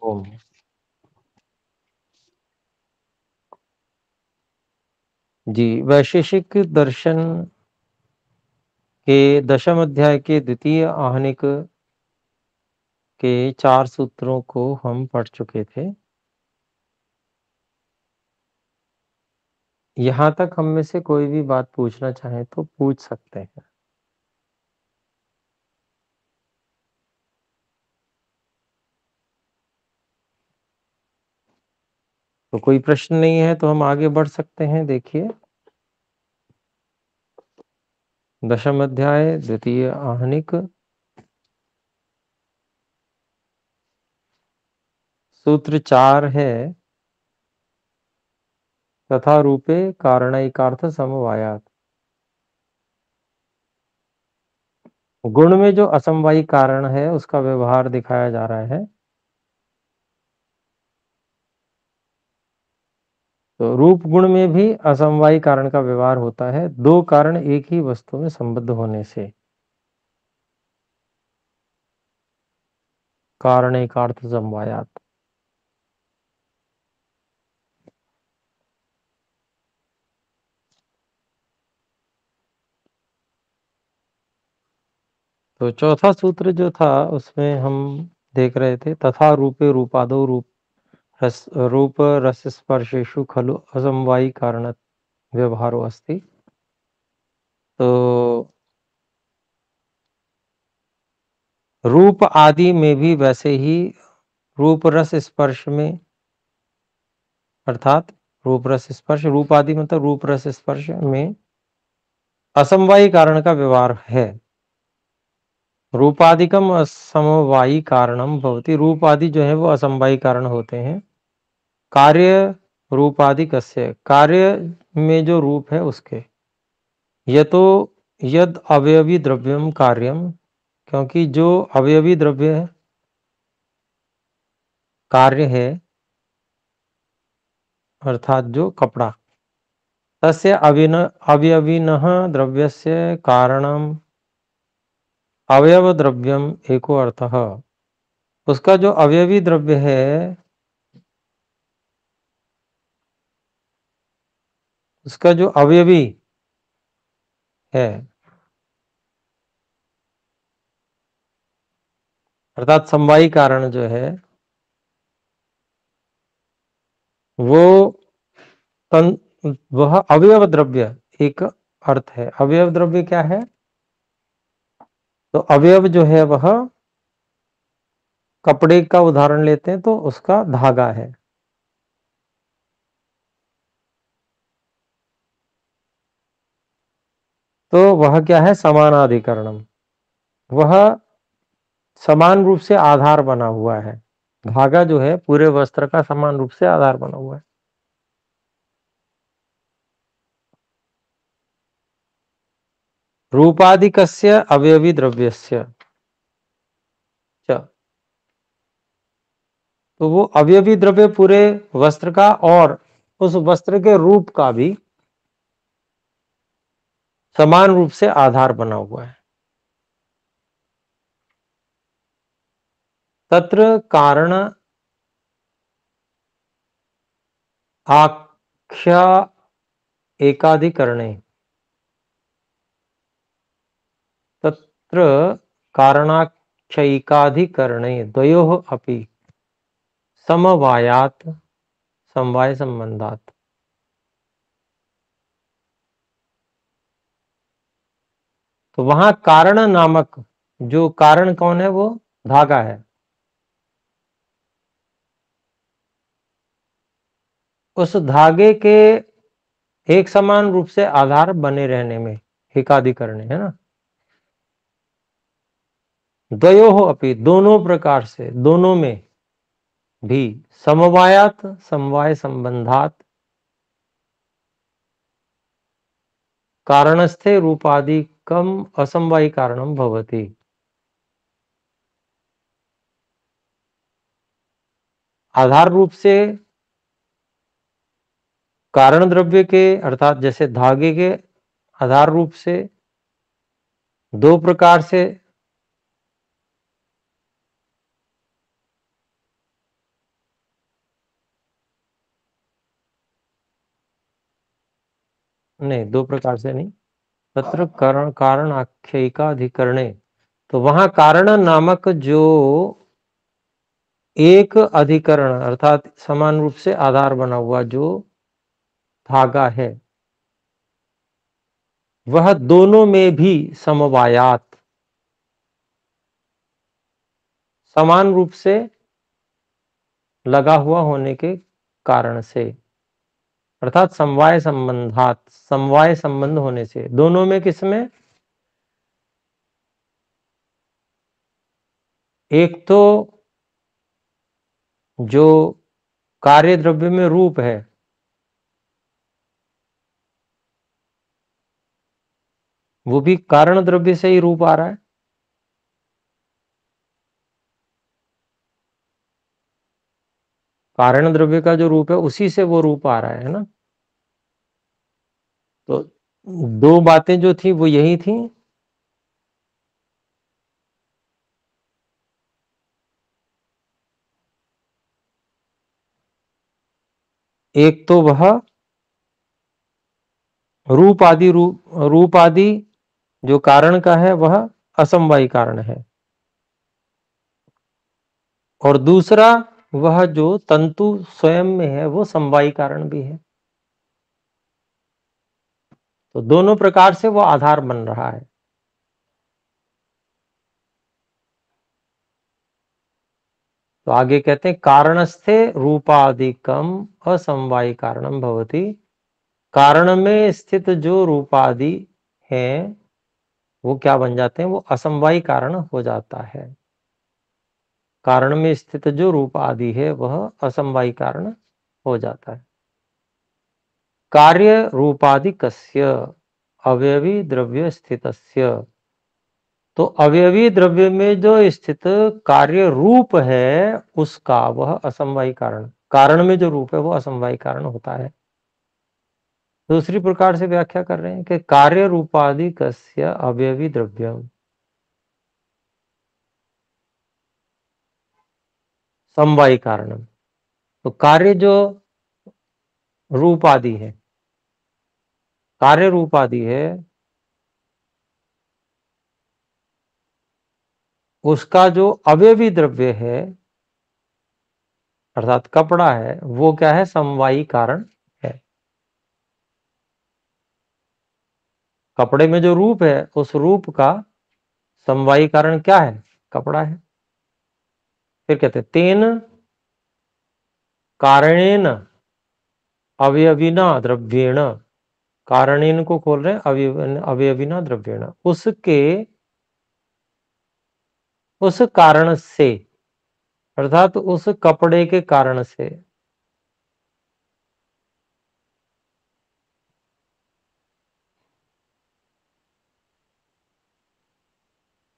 ओम। जी, वैशेषिक दर्शन के दशम अध्याय के द्वितीय आहनिक के 4 सूत्रों को हम पढ़ चुके थे। यहाँ तक हम में से कोई भी बात पूछना चाहे तो पूछ सकते हैं। तो कोई प्रश्न नहीं है तो हम आगे बढ़ सकते हैं। देखिए, दशम अध्याय द्वितीय आहनिक सूत्र 4 है, तथा रूपे कारणैकार्थ समवायात्। गुण में जो असमवायी कारण है उसका व्यवहार दिखाया जा रहा है। तो रूप गुण में भी असमवायी कारण का व्यवहार होता है, दो कारण एक ही वस्तु में संबद्ध होने से। कारणैकार्थ समवायात्। तो चौथा सूत्र जो था उसमें हम देख रहे थे, तथा रूपे रूपादो रूप रस स्पर्शेषु खलु असमवायी कारण व्यवहारो अस्ति। तो रूप आदि में भी वैसे ही रूप रस स्पर्श में, अर्थात रूप रस स्पर्श, रूप आदि मतलब रूप रस स्पर्श में असमवायी कारण का व्यवहार है। रूपादिकम असमवायी कारणम भवति। रूप आदि जो है वो असमवायी कारण होते हैं। कार्य रूपादि कस्य, कार्य में जो रूप है उसके। यतो यद अवयवी द्रव्यम कार्यम, क्योंकि जो अवयवी द्रव्य कार्य है, अर्थात जो कपड़ा, तस्य अवयविनः द्रव्यस्य कारणम अवयव द्रव्यम एको अर्थः। उसका जो अवयवी द्रव्य है, उसका जो अवयवी है, अर्थात समवायी कारण जो है वो तन वह अवयव द्रव्य एक अर्थ है। अवयव द्रव्य क्या है? तो अवयव जो है वह कपड़े का उदाहरण लेते हैं तो उसका धागा है। तो वह क्या है? समानाधिकरणम। वह समान रूप से आधार बना हुआ है। धागा जो है पूरे वस्त्र का समान रूप से आधार बना हुआ है। रूपादिकस्य अवयवी द्रव्यस्य च। तो वो अवयवी द्रव्य पूरे वस्त्र का और उस वस्त्र के रूप का भी समान रूप से आधार बना हुआ है। तत्र कारण आख्या एकाधिकरणे, तत्र कारणाख्यैकाधिकरणे द्वयोः अपि समवायात् समवाय संबंधात्। तो वहां कारण नामक जो कारण कौन है? वो धागा है। उस धागे के एक समान रूप से आधार बने रहने में एकाधिकरण है ना। द्वयोः अपि, दोनों प्रकार से, दोनों में भी, समवायात समवाय संबंधात, कारणस्थे रूपादिकम असमवायी कारणम भवति। आधार रूप से कारण द्रव्य के, अर्थात जैसे धागे के आधार रूप से दो प्रकार से नहीं, दो प्रकार से नहीं। तत्र कारण आख्यायिकाधिकरणे, तो वहां कारण नामक जो एक अधिकरण अर्थात समान रूप से आधार बना हुआ जो धागा है, वह दोनों में भी समवायात समान रूप से लगा हुआ होने के कारण से, अर्थात समवाय संबंध होने से, दोनों में किसमें, एक तो जो कार्य द्रव्य में रूप है, वो भी कारण द्रव्य से ही रूप आ रहा है। कारण द्रव्य का जो रूप है उसी से वो रूप आ रहा है ना। तो दो बातें जो थी वो यही थी। एक तो वह रूप आदि जो कारण का है वह असमवायी कारण है, और दूसरा वह जो तंतु स्वयं में है वो समवायी कारण भी है। तो दोनों प्रकार से वो आधार बन रहा है। तो आगे कहते हैं कारणस्थे रूपादिकम असमवायी कारणम भवति, कारण में स्थित जो रूपादि हैं वो क्या बन जाते हैं, वो असमवायी कारण हो जाता है। कारण में स्थित जो रूप आदि है वह असमवायी कारण हो जाता है। कार्य रूपादि कस्य अवयवी द्रव्य स्थितस्य, तो अवयवी द्रव्य में जो स्थित कार्य रूप है उसका वह असमवायी कारण, कारण में जो रूप है वो असमवायी कारण होता है। दूसरी प्रकार से व्याख्या कर रहे हैं कि कार्य रूपादि कस्य अवयवी द्रव्यम समवायी कारणम, तो कार्य जो रूप आदि है, कार्य रूप आदि है, उसका जो अवयवी द्रव्य है अर्थात कपड़ा है, वो क्या है, समवायी कारण है। कपड़े में जो रूप है उस रूप का समवायी कारण क्या है, कपड़ा है। फिर कहते हैं तेन कारणेन अवयविना द्रव्येण, कारणेन को खोल रहे हैं, अवयविना द्रव्येण, उसके उस कारण से, अर्थात उस कपड़े के कारण से,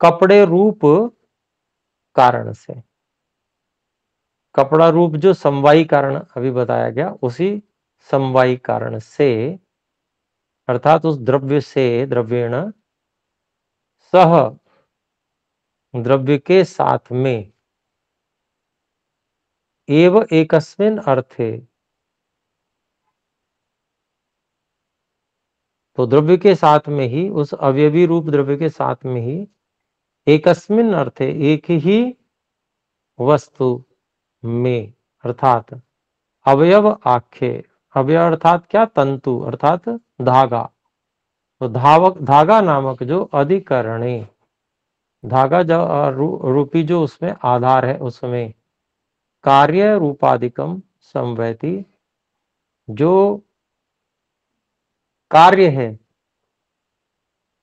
कपड़े रूप कारण से, कपड़ा रूप जो समवायी कारण अभी बताया गया उसी समवायी कारण से, अर्थात उस द्रव्य से, द्रव्येण सह, द्रव्य के साथ में, एव एकस्मिन अर्थे, तो द्रव्य के साथ में ही, उस अवयवी रूप द्रव्य के साथ में ही, एकस्मिन अर्थे एक ही वस्तु में, अर्थात अवयव आख्ये, अवयव अर्थात क्या, तंतु अर्थात धागा, तो धागा नामक जो अधिकरणे, धागा जो रूपी जो उसमें आधार है उसमें कार्य रूपाधिकम संवैति, जो कार्य है,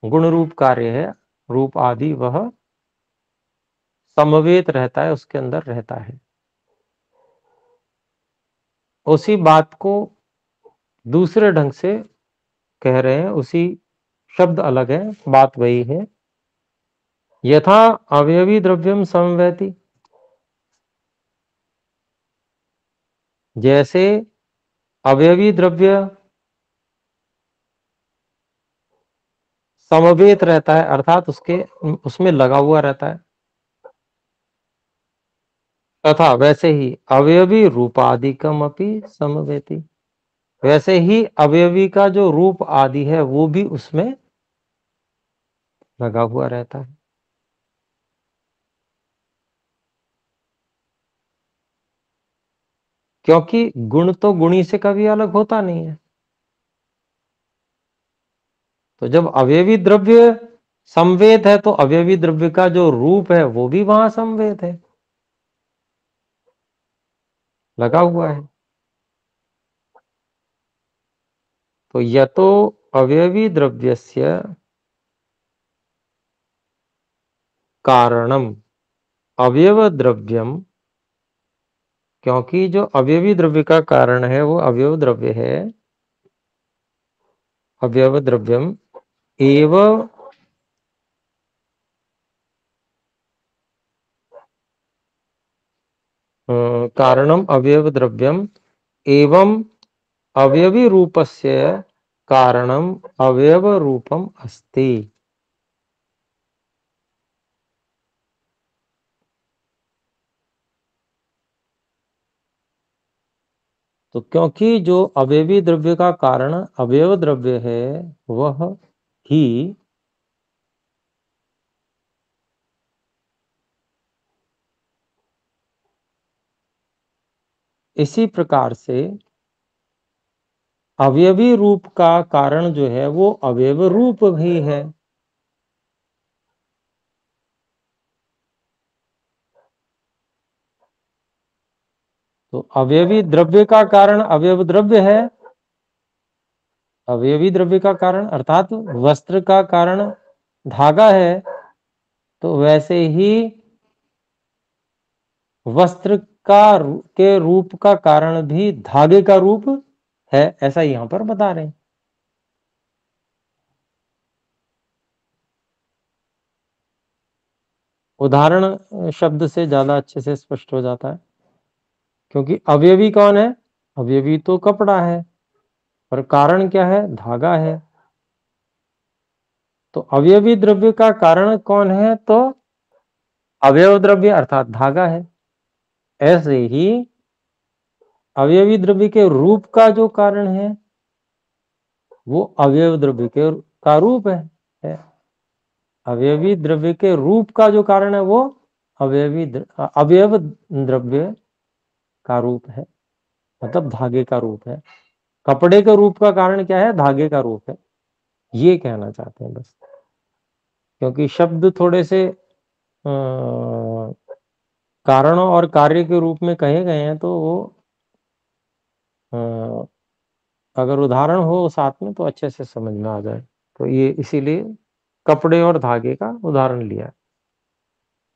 गुण रूप कार्य है, रूप आदि वह समवेत रहता है, उसके अंदर रहता है। उसी बात को दूसरे ढंग से कह रहे हैं, उसी शब्द अलग है, बात वही है। यथा अवयवी द्रव्यम समवैति, जैसे अवयवी द्रव्य समवेत रहता है, अर्थात उसके उसमें लगा हुआ रहता है, तथा वैसे ही अवयवी रूपादिकम अपि समवेति, वैसे ही अवयवी का जो रूप आदि है वो भी उसमें लगा हुआ रहता है। क्योंकि गुण तो गुणी से कभी अलग होता नहीं है। तो जब अवयवी द्रव्य समवेत है तो अवयवी द्रव्य का जो रूप है वो भी वहां समवेत है, लगा हुआ है। तो यतो अवयवी द्रव्यस्य कारणम अवयव द्रव्यम, क्योंकि जो अवयवी द्रव्य का कारण है वो अवयव द्रव्य है, अवयव द्रव्यम एव कारणम अवयव द्रव्यम एवं अवयवी रूपस्य कारणम अवयव रूपम अस्ति। तो क्योंकि जो अवयवी द्रव्य का कारण अवयव द्रव्य है वह ही इसी प्रकार से अवयवी रूप का कारण जो है वो अवयव रूप भी है। तो अवयवी द्रव्य का कारण अवयव द्रव्य है, अवयवी द्रव्य का कारण अर्थात वस्त्र का कारण धागा है, तो वैसे ही वस्त्र के रूप का कारण भी धागे का रूप है, ऐसा यहां पर बता रहे हैं। उदाहरण शब्द से ज्यादा अच्छे से स्पष्ट हो जाता है, क्योंकि अवयवी कौन है? अवयवी तो कपड़ा है, और कारण क्या है? धागा है। तो अवयवी द्रव्य का कारण कौन है? तो अवयव द्रव्य अर्थात धागा है। ऐसे ही अवयवी द्रव्य के रूप का जो कारण है वो अवयव द्रव्य के का रूप है। अवयवी द्रव्य के रूप का जो कारण है वो अवयव द्रव्य का रूप है, मतलब धागे का रूप है। कपड़े के रूप का कारण क्या है? धागे का रूप है, ये कहना चाहते हैं बस। क्योंकि शब्द थोड़े से कारणों और कार्य के रूप में कहे गए हैं, तो वो अगर उदाहरण हो साथ में तो अच्छे से समझ में आ जाए। तो ये इसीलिए कपड़े और धागे का उदाहरण लिया।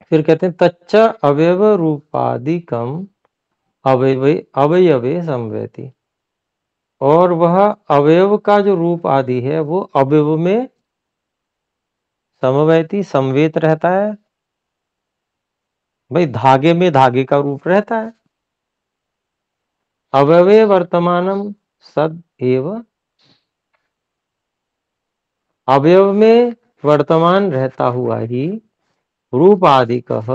फिर कहते हैं तच्च अवयव रूपादिकम अवयवे अवयवे संवेति, और वह अवयव का जो रूप आदि है वो अवयव में समवैती संवेत रहता है। भाई धागे में धागे का रूप रहता है। अवयवे वर्तमानम सद एव, अवयव में वर्तमान रहता हुआ ही रूप आदि कह,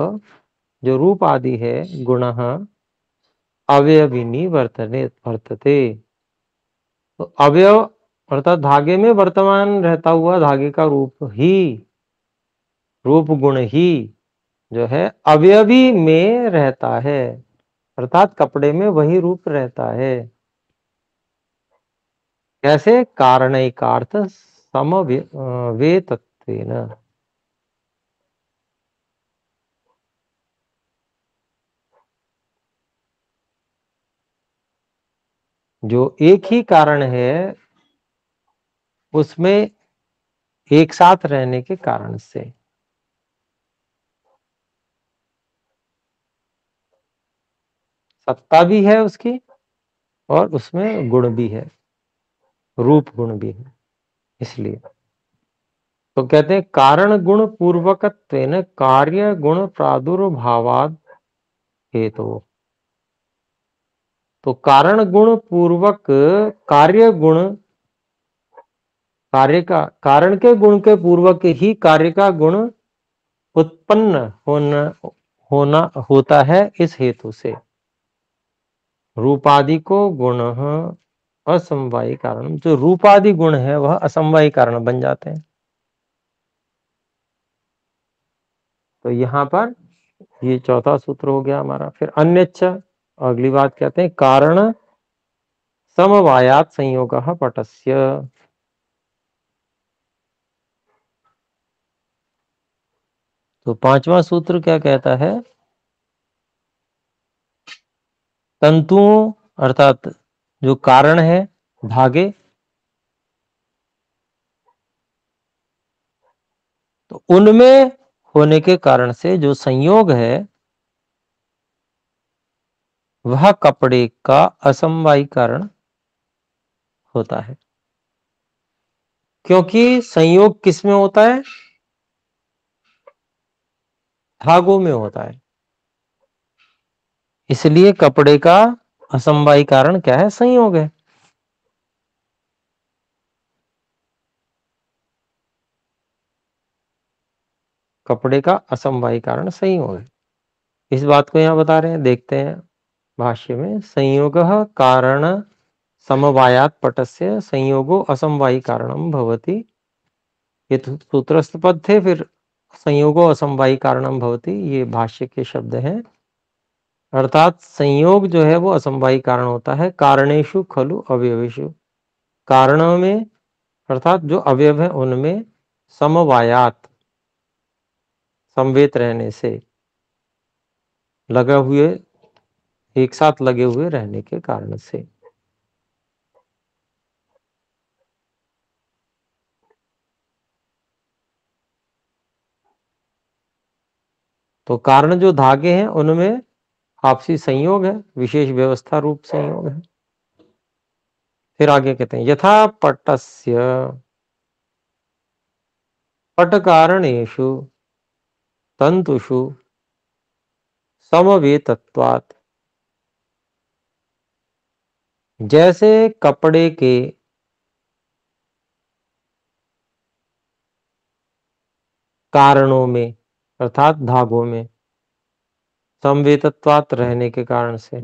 जो रूप आदि है गुण अवयविनी वर्तते। तो अवयव अर्थात धागे में वर्तमान रहता हुआ धागे का रूप ही, रूप गुण ही जो है अवयवी में रहता है, अर्थात कपड़े में वही रूप रहता है। कैसे? कारणैकार्थ समवेतत्वेन, जो एक ही कारण है उसमें एक साथ रहने के कारण से सत्ता भी है उसकी, और उसमें गुण भी है, रूप गुण भी है। इसलिए तो कहते हैं कारण गुण पूर्वकत्वेन कार्य गुण प्रादुर्भावाद हेतु। तो कारण गुण पूर्वक कार्य गुण, कार्य का कारण के गुण के पूर्वक ही कार्य का गुण उत्पन्न होना होता है। इस हेतु से रूपादि को गुण असमवायी कारण, जो रूपादि गुण है वह असमवायी कारण बन जाते हैं। तो यहां पर ये चौथा सूत्र हो गया हमारा। फिर अन्यच्च, अगली बात कहते हैं कारण समवायात संयोगः पटस्य। तो पांचवा सूत्र क्या कहता है, तंतुओं अर्थात जो कारण है धागे, तो उनमें होने के कारण से जो संयोग है वह कपड़े का असमवायी कारण होता है। क्योंकि संयोग किस में होता है, धागों में होता है, इसलिए कपड़े का असमवायी कारण क्या है, संयोग है। कपड़े का असमवायी कारण संयोग है। इस बात को यहां बता रहे हैं, देखते हैं भाष्य में, संयोगः कारण समवायात पटस्य संयोगो असमवायी कारणम भवति। ये तो सूत्रस्थ पद थे, फिर संयोगो असमवायी कारणम भवति ये भाष्य के शब्द हैं। अर्थात संयोग जो है वो असमवायी कारण होता है। कारणेषु खलु अवयवेषु, कारणों में अर्थात जो अवयव है उनमें समवायात समवेत रहने से, लगे हुए, एक साथ लगे हुए रहने के कारण से। तो कारण जो धागे हैं उनमें आपसी संयोग है, विशेष व्यवस्था रूप संयोग है। फिर आगे कहते हैं यथा पटस्य पट कारणेषु तंतुषु समवेतत्वात्, जैसे कपड़े के कारणों में अर्थात धागों में समवेतत्वात् रहने के कारण से,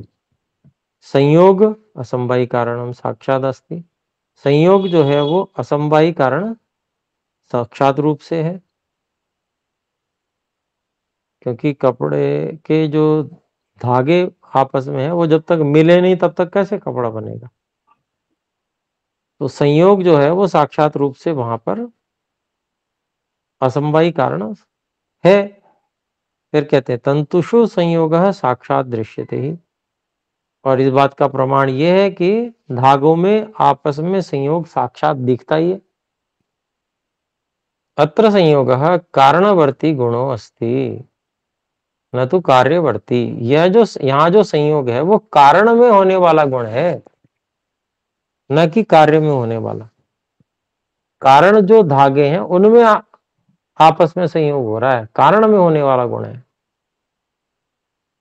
संयोग असमवायी कारणम साक्षात अस्ति, संयोग जो है वो असमवायी कारण साक्षात रूप से है। क्योंकि कपड़े के जो धागे आपस में है वो जब तक मिले नहीं तब तक कैसे कपड़ा बनेगा। तो संयोग जो है वो साक्षात रूप से वहां पर असमवायी कारण है। फिर कहते हैं तंतुषु संयोगः साक्षात दृश्यते ही, और इस बात का प्रमाण ये है कि धागों में आपस में संयोग साक्षात दिखता ही है। अत्र संयोगः कारणवर्ती गुणो अस्ति न तो कार्यवर्ती, यह जो यहाँ जो संयोग है वो कारण में होने वाला गुण है, न कि कार्य में होने वाला। कारण जो धागे हैं उनमें आपस में संयोग हो रहा है, कारण में होने वाला गुण है।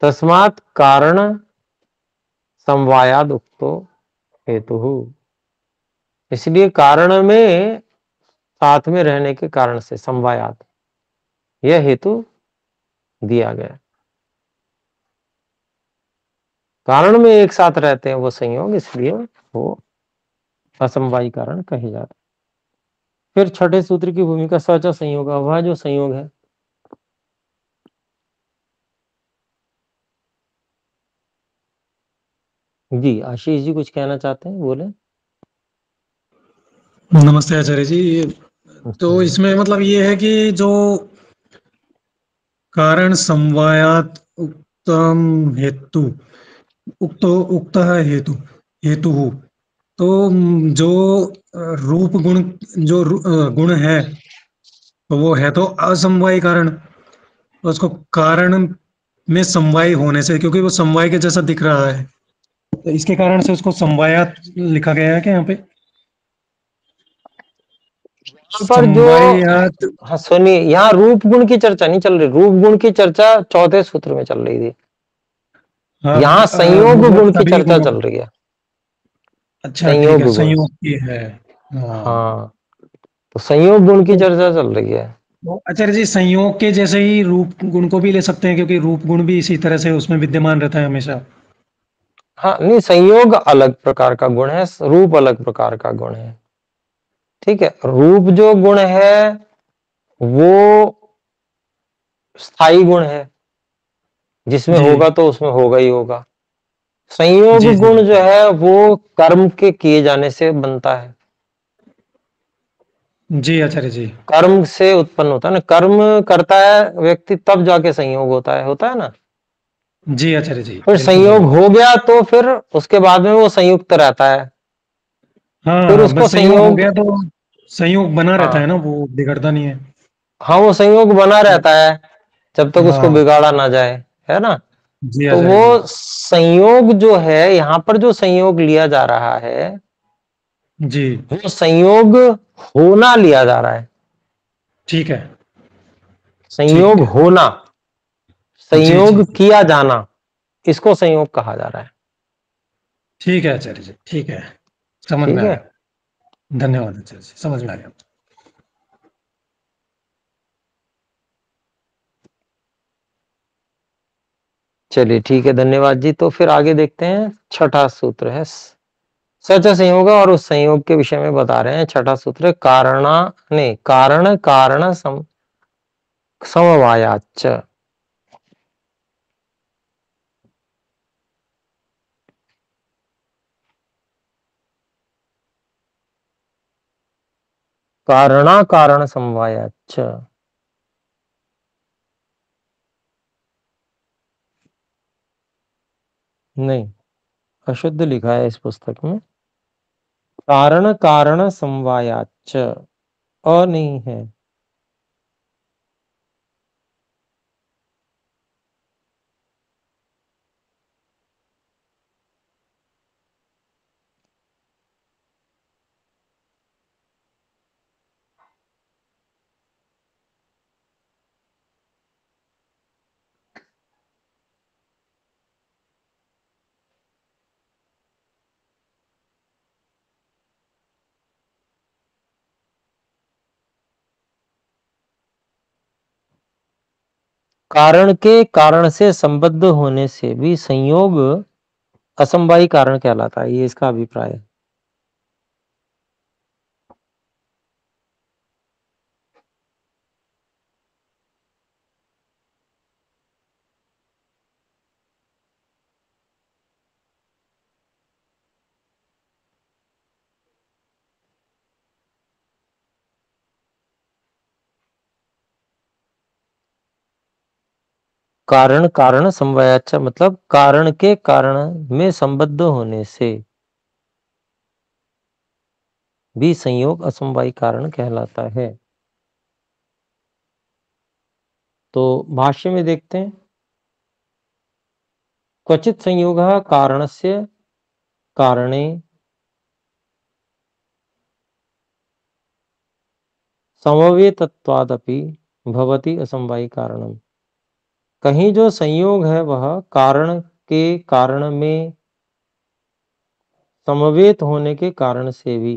तस्मात् कारण समवायाद उक्तो हेतु, इसलिए कारण में साथ में रहने के कारण से समवायात यह हेतु दिया गया। कारण में एक साथ रहते हैं वो संयोग, इसलिए वो असमवायी कारण कहे जाते हैं। फिर छठे सूत्र की भूमिका सच संयोग, वह जो संयोग है। जी आशीष जी कुछ कहना चाहते हैं, बोले। नमस्ते आचार्य जी। तो इसमें मतलब ये है कि जो कारण समवायात उक्तम हेतु, उक्त है हेतु, हेतु हो, तो जो रूप गुण, जो गुण है, तो वो है तो असमवायी कारण। तो उसको कारण में समवायी होने से, क्योंकि वो समवाय के जैसा दिख रहा है, तो इसके कारण से उसको समवायात लिखा गया है क्या यहाँ पे, यहाँ पर जो, समवायात। हाँ सुनिए, यहाँ रूप गुण की चर्चा नहीं चल रही, रूप गुण की चर्चा चौथे सूत्र में चल रही थी। हाँ यहाँ संयोग मतलब गुण की सभी चर्चा गुणों, चल रही है। अच्छा ठीक संयोग है, गुण, संयोग की है। हाँ, हाँ, तो संयोग गुण की तो चर्चा चल रही है। तो आचार्य जी संयोग के जैसे ही रूप गुण को भी ले सकते हैं, क्योंकि रूप गुण भी इसी तरह से उसमें विद्यमान रहता है हमेशा। हाँ नहीं, संयोग अलग प्रकार का गुण है, रूप अलग प्रकार का गुण है। ठीक है, रूप जो गुण है वो स्थायी गुण है, जिसमें जी होगा तो उसमें होगा ही होगा। संयोग जी जी गुण जो है वो कर्म के किए जाने से बनता है, जी आचार्य जी। कर्म से उत्पन्न होता है ना, कर्म करता है व्यक्ति तब जाके संयोग होता है ना। जी आचार्य जी, फिर बिल्कुल संयोग बिल्कुल। हो गया तो फिर उसके बाद में वो संयुक्त रहता है, हाँ फिर हाँ, उसको बस संयोग हो संयोग, गया तो संयोग बना रहता है हाँ ना, वो बिगड़ता नहीं है। हाँ वो संयोग बना रहता है जब तक उसको हाँ। बिगाड़ा ना जाए, है ना। जी तो आचार्य वो जी। संयोग जो है, यहाँ पर जो संयोग लिया जा रहा है जी। वो संयोग होना लिया जा रहा है, ठीक है। ठीक संयोग है। होना, जी जी संयोग जी। किया जाना, इसको संयोग कहा जा रहा है। ठीक है आचार्य जी, ठीक है। समझ में ठीक आ है, गया। धन्यवाद आचार्य जी, समझ में आ गया। चलिए ठीक है, धन्यवाद जी। तो फिर आगे देखते हैं, छठा सूत्र है, सच संयोग, और उस संयोग के विषय में बता रहे हैं। छठा सूत्र, कारणा ने कारण कारण समवायाच। कारणा कारण समवायाच, नहीं, अशुद्ध लिखा है इस पुस्तक में, कारण कारण समवायाच, अ नहीं है। कारण के कारण से संबद्ध होने से भी संयोग असंवाही कारण कहलाता है, ये इसका अभिप्राय है। कारण कारण समवायाचा मतलब कारण के कारण में संबद्ध होने से भी संयोग असंवाही कारण कहलाता है। तो भाष्य में देखते हैं, क्वचित संयोग कारणस्य कारणे समवेतत्वादपि भवति असंवाही कारणम। कहीं जो संयोग है वह कारण के कारण में समवेत होने के कारण से भी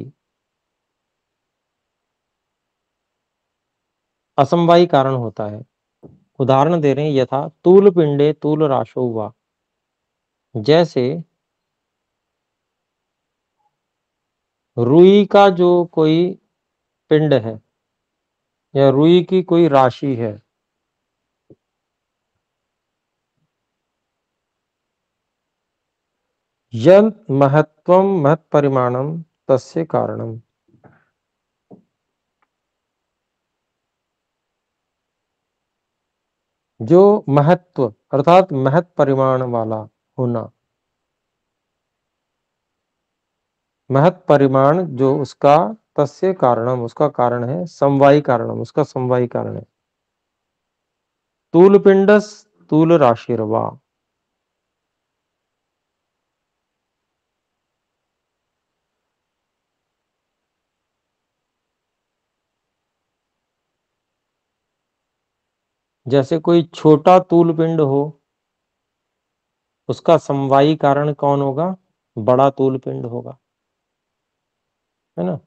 असंवाही कारण होता है। उदाहरण दे रहे हैं, यथा तूल पिंडे तूल राशो हुआ, जैसे रुई का जो कोई पिंड है या रुई की कोई राशि है, यद महत्वम महत् परिमाणम तस्य कारणम। जो महत्व अर्थात महत् परिमाण वाला होना, महत् परिमाण जो उसका, तस्य कारणम उसका कारण है, समवायी कारणम उसका समवायी कारण है। तूल पिंडस तूल राशिर्वा, जैसे कोई छोटा तूल पिंड हो, उसका समवायी कारण कौन होगा? बड़ा तूल पिंड होगा, है ना।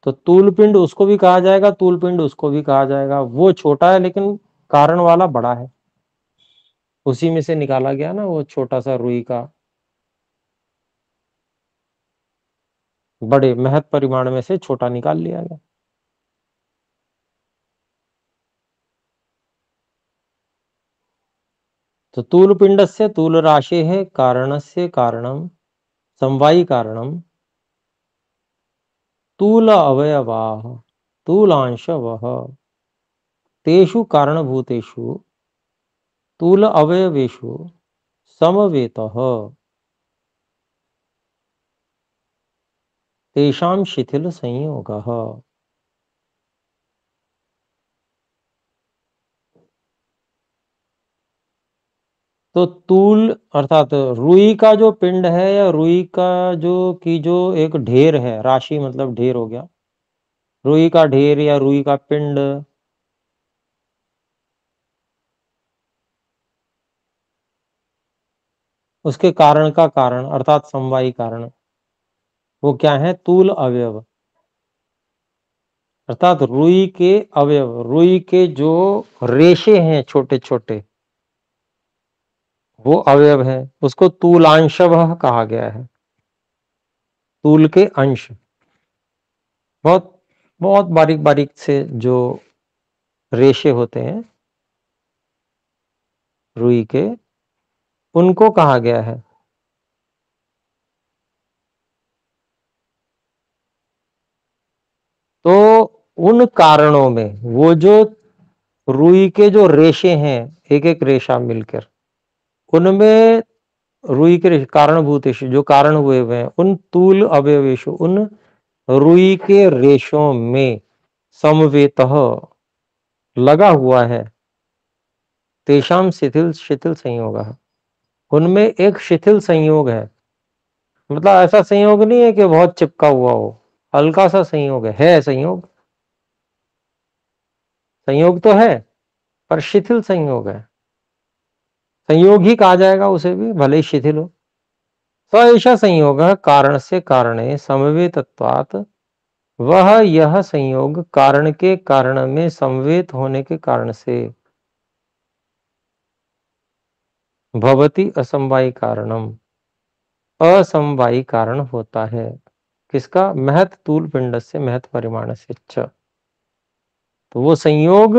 तो तूल पिंड उसको भी कहा जाएगा, तूल पिंड उसको भी कहा जाएगा। वो छोटा है लेकिन कारण वाला बड़ा है, उसी में से निकाला गया ना वो छोटा सा रुई का बड़े महत परिमाण में से छोटा निकाल लिया गया। तो तूल पिंडस्य तूल राशि है कारणस्य कारणम समवायी कारणम तूल अवयवाः तूलांशवः तेषु कारणभूतेषु तूल अवयवेषु समवेतः तेषां शिथिल संयोगः। तो तूल अर्थात रुई का जो पिंड है या रुई का जो एक ढेर है, राशि मतलब ढेर हो गया, रुई का ढेर या रुई का पिंड, उसके कारण का कारण अर्थात समवायी कारण वो क्या है? तूल अवयव अर्थात रुई के अवयव, रुई के जो रेशे हैं छोटे छोटे वो अवयव है, उसको तूलांशवः कहा गया है। तूल के अंश बहुत बहुत बारीक बारीक से जो रेशे होते हैं रुई के, उनको कहा गया है। तो उन कारणों में वो जो रुई के जो रेशे हैं, एक एक रेशा मिलकर, उनमें रुई के कारणभूतेषु जो कारण हुए हैं, उन तूल अवयवेषु उन रुई के रेशों में समवेतः लगा हुआ है तेषाम शिथिल शिथिल संयोग, उनमें एक शिथिल संयोग है। मतलब ऐसा संयोग नहीं है कि बहुत चिपका हुआ हो, हल्का सा संयोग है संयोग, संयोग तो है पर शिथिल संयोग है। संयोग ही कहा जाएगा उसे भी, भले ही शिथिल हो। स ऐसा संयोग कारण से कारणे समवेतत्वात्, वह यह संयोग कारण के कारण में समवेत होने के कारण से भवति असमवायी कारणम, असमवायी कारण होता है। किसका? महत तूल पिंड से महत परिमाण से च। तो वो संयोग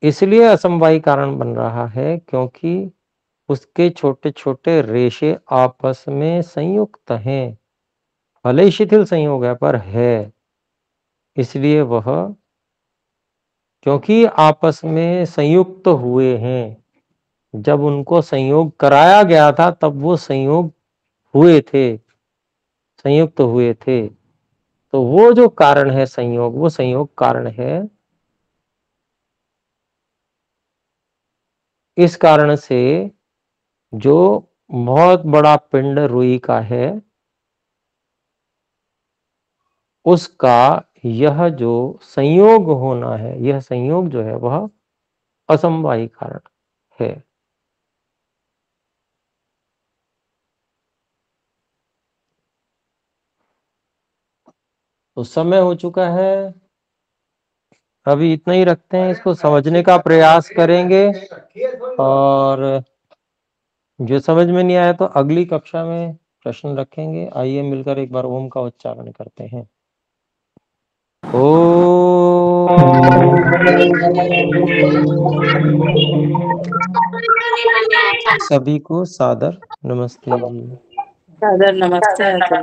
इसलिए असमवायी कारण बन रहा है क्योंकि उसके छोटे छोटे रेशे आपस में संयुक्त हैं, भले ही शिथिल संयोग है पर है, इसलिए वह क्योंकि आपस में संयुक्त हुए हैं, जब उनको संयोग कराया गया था तब वो संयोग हुए थे, संयुक्त हुए थे। तो वो जो कारण है संयोग, वो संयोग कारण है। इस कारण से जो बहुत बड़ा पिंड रुई का है, उसका यह जो संयोग होना है, यह संयोग जो है वह असमवायी कारण है। तो समय हो चुका है, अभी इतना ही रखते हैं, इसको समझने का प्रयास करेंगे और जो समझ में नहीं आया तो अगली कक्षा में प्रश्न रखेंगे। आइए मिलकर एक बार ओम का उच्चारण करते हैं। सभी को सादर नमस्ते जी। सादर नमस्ते आचार्य।